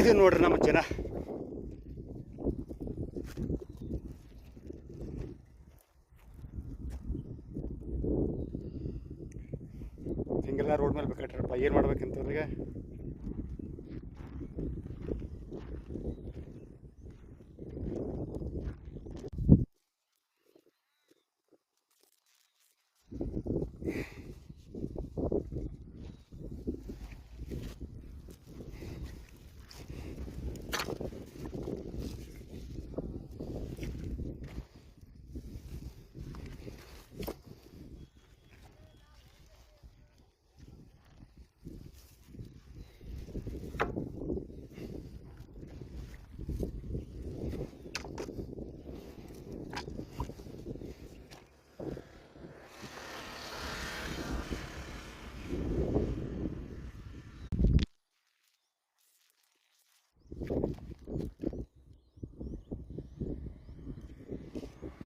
ಇದು ನೋಡ್ರಿ ನಮ್ಮ ಜನ. ಹಿಂಗೆಲ್ಲ ರೋಡ್ ಮೇಲೆ ಬೇಕಾಟ್ರಪ್ಪ, ಏನು ಮಾಡ್ಬೇಕಂತವ್ರಿಗೆ.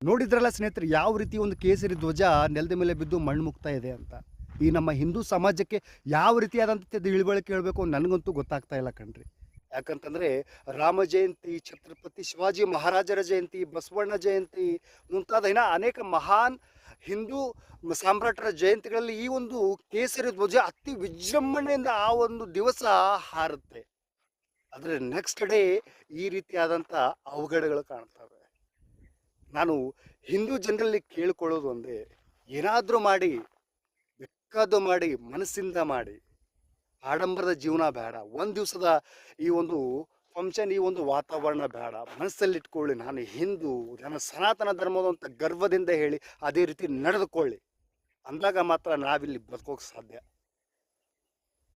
ನೋಡಿದ್ರಲ್ಲ ಸ್ನೇಹಿತರೆ, ಯಾವ ರೀತಿ ಒಂದು ಕೇಸರಿ ಧ್ವಜ ನೆಲದ ಮೇಲೆ ಬಿದ್ದು ಮಣ್ಣು ಮುಕ್ತಾ ಇದೆ ಅಂತ. ಈ ನಮ್ಮ ಹಿಂದೂ ಸಮಾಜಕ್ಕೆ ಯಾವ ರೀತಿಯಾದಂಥ ಇಳುವಳಿಕೆ ಹೇಳಬೇಕು ನನಗಂತೂ ಗೊತ್ತಾಗ್ತಾ ಇಲ್ಲ ಕಣ್ರಿ. ಯಾಕಂತಂದರೆ ರಾಮ ಜಯಂತಿ, ಛತ್ರಪತಿ ಶಿವಾಜಿ ಮಹಾರಾಜರ ಜಯಂತಿ, ಬಸವಣ್ಣ ಜಯಂತಿ ಮುಂತಾದ ಅನೇಕ ಮಹಾನ್ ಹಿಂದೂ ಸಾಮ್ರಾಟರ ಜಯಂತಿಗಳಲ್ಲಿ ಈ ಒಂದು ಕೇಸರಿ ಧ್ವಜ ಅತಿ ವಿಜೃಂಭಣೆಯಿಂದ ಆ ಒಂದು ದಿವಸ ಹಾರುತ್ತೆ. ಆದರೆ ನೆಕ್ಸ್ಟ್ ಡೇ ಈ ರೀತಿಯಾದಂಥ ಅವಘಡಗಳು ಕಾಣ್ತವೆ. ನಾನು ಹಿಂದೂ ಜನರಲ್ಲಿ ಕೇಳಿಕೊಳ್ಳೋದು ಒಂದೇ, ಏನಾದರೂ ಮಾಡಿ, ಬೇಕಾದ್ದು ಮಾಡಿ, ಮನಸ್ಸಿಂದ ಮಾಡಿ. ಆಡಂಬರದ ಜೀವನ ಬೇಡ. ಒಂದು ದಿವಸದ ಈ ಒಂದು ಫಂಕ್ಷನ್, ಈ ಒಂದು ವಾತಾವರಣ ಬೇಡ. ಮನಸ್ಸಲ್ಲಿಟ್ಕೊಳ್ಳಿ, ನಾನು ಹಿಂದೂ, ನಾನು ಸನಾತನ ಧರ್ಮದ ಅಂತ ಗರ್ವದಿಂದ ಹೇಳಿ ಅದೇ ರೀತಿ ನಡೆದುಕೊಳ್ಳಿ. ಅಂದಾಗ ಮಾತ್ರ ನಾವಿಲ್ಲಿ ಬದುಕೋಕೆ ಸಾಧ್ಯ.